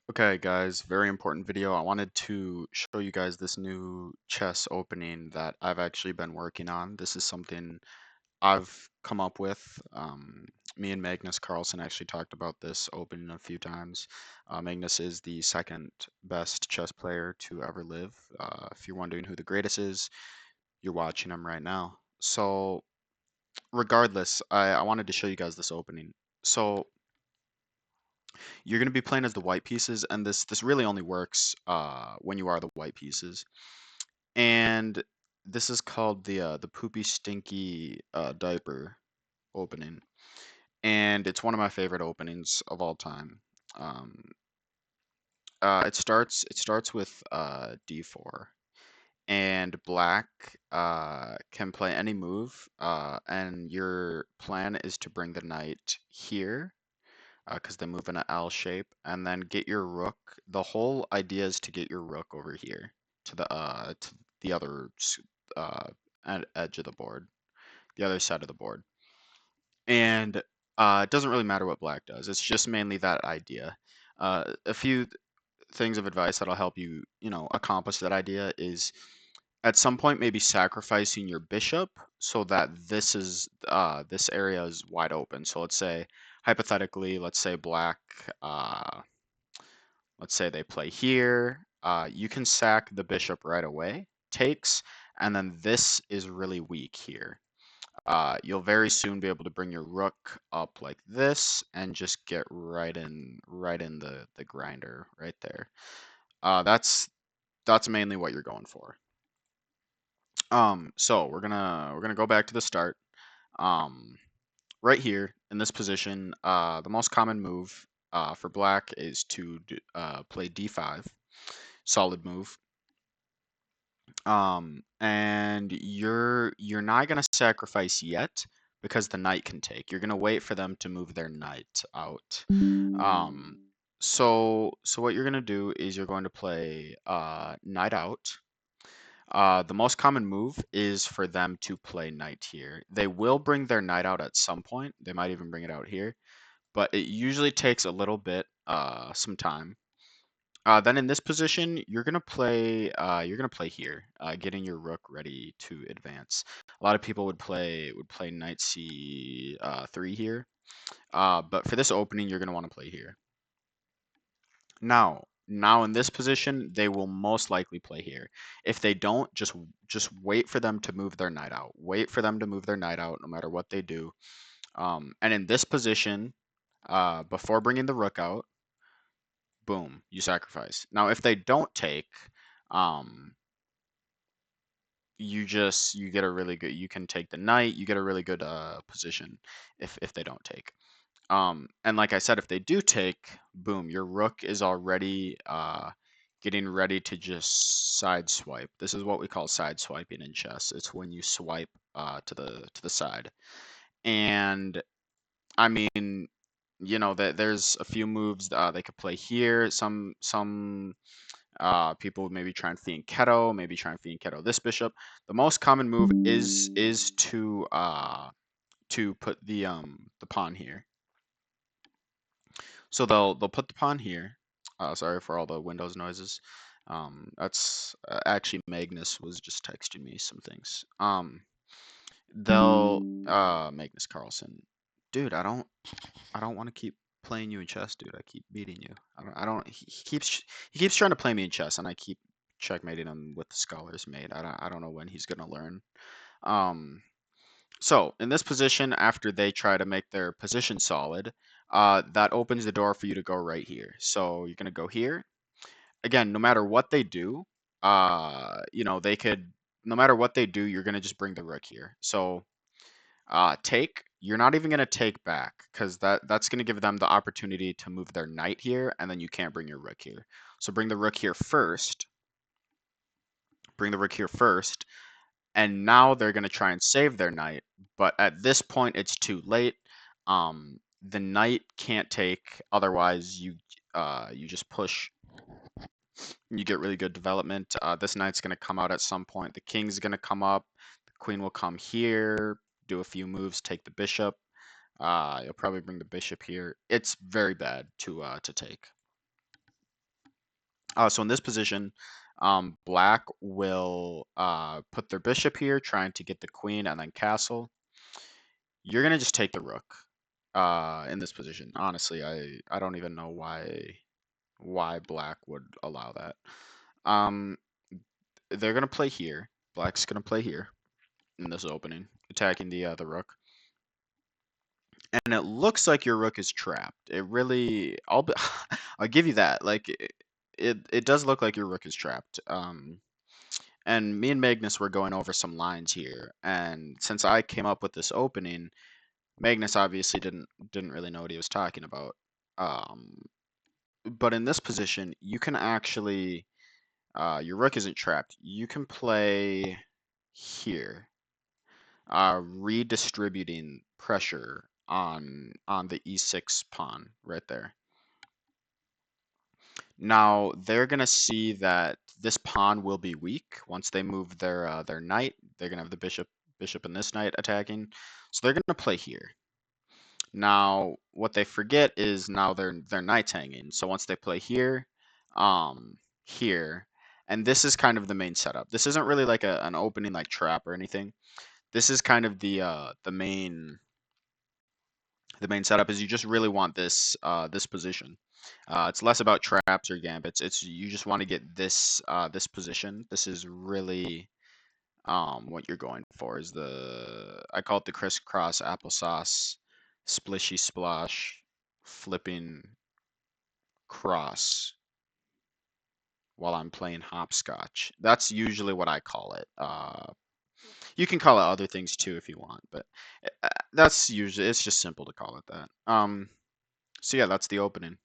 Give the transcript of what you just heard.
Okay, guys, very important video. I wanted to show you guys this new chess opening that I've actually been working on. This is something I've come up with. Me and Magnus Carlsen actually talked about this opening a few times. Magnus is the second best chess player to ever live. If you're wondering who the greatest is, you're watching him right now. So, regardless, I wanted to show you guys this opening. So, you're going to be playing as the white pieces, and this really only works when you are the white pieces. And this is called the Poopy Stinky Diaper Opening, and it's one of my favorite openings of all time. Um, it starts with d4, and black can play any move, and your plan is to bring the knight here because they move in an L shape, and then get your rook. The whole idea is to get your rook over here to the other uh, edge of the board, the other side of the board. And it doesn't really matter what black does. It's just mainly that idea. A few things of advice that'll help you, accomplish that idea is at some point maybe sacrificing your bishop so that this area is wide open. So let's say hypothetically, let's say black, uh, let's say they play here. You can sack the bishop right away, takes, and then this is really weak here. You'll very soon be able to bring your rook up like this and just get right in the grinder right there. That's mainly what you're going for. So we're gonna go back to the start. Um, right here in this position, the most common move for black is to play d5, solid move. And you're not gonna sacrifice yet because the knight can take. You're gonna wait for them to move their knight out. Um, so what you're gonna do is you're going to play knight out. The most common move is for them to play knight here. They will bring their knight out at some point. They might even bring it out here, but it usually takes a little bit, some time. Then in this position, you're gonna play here, getting your rook ready to advance. A lot of people would play knight c3 here, but for this opening, you're gonna want to play here. Now in this position, they will most likely play here. If they don't, just wait for them to move their knight out. Wait for them to move their knight out, no matter what they do. And in this position, before bringing the rook out, boom, you sacrifice. Now, if they don't take, um, you get a really good. You can take the knight. You get a really good position if they don't take. And like I said, if they do take, boom, your rook is already getting ready to just side swipe. This is what we call side swiping in chess. It's when you swipe to the side. And I mean, that there's a few moves they could play here. Some people would maybe try and fianchetto, maybe try and fianchetto this bishop. The most common move is to put the pawn here. So they'll put the pawn here. Sorry for all the Windows noises. That's actually Magnus was just texting me some things. They'll Magnus Carlsen, dude. I don't want to keep playing you in chess, dude. I keep beating you. I don't. He keeps trying to play me in chess, and I keep checkmating him with the scholars mate. I don't know when he's gonna learn. Um, so in this position, after they try to make their position solid, that opens the door for you to go right here. So you're gonna go here. Again, no matter what they do, they could. No matter what they do, you're gonna just bring the rook here. So take. You're not even gonna take back because that's gonna give them the opportunity to move their knight here, and then you can't bring your rook here. So bring the rook here first. Bring the rook here first, and now they're going to try and save their knight, but at this point it's too late. The knight can't take, otherwise you just push, you get really good development. This knight's going to come out at some point, the king's going to come up, the queen will come here, do a few moves, take the bishop. You'll probably bring the bishop here. It's very bad to take. So in this position, black will put their bishop here, trying to get the queen and then castle. You're gonna just take the rook in this position. Honestly, I don't even know why black would allow that. Um, they're gonna play here. Black's gonna play here in this opening, attacking the rook. And it looks like your rook is trapped. It really, I'll give you that. Like it does look like your rook is trapped. And me and Magnus were going over some lines here, and since I came up with this opening, Magnus obviously didn't really know what he was talking about. Um, but in this position, you can actually, your rook isn't trapped. You can play here, redistributing pressure on the e6 pawn right there. Now they're gonna see that this pawn will be weak once they move their knight. They're gonna have the bishop and this knight attacking, so they're gonna play here. Now what they forget is now their knight's hanging. So once they play here, here, and this is kind of the main setup. This isn't really like an opening like trap or anything. This is kind of the main setup is you just really want this position. It's less about traps or gambits. It's you just want to get this position. This is really what you're going for is I call it the crisscross applesauce, splishy splosh, flipping cross while I'm playing hopscotch. That's usually what I call it. You can call it other things too if you want, but that's usually it's just simple to call it that. So yeah, that's the opening.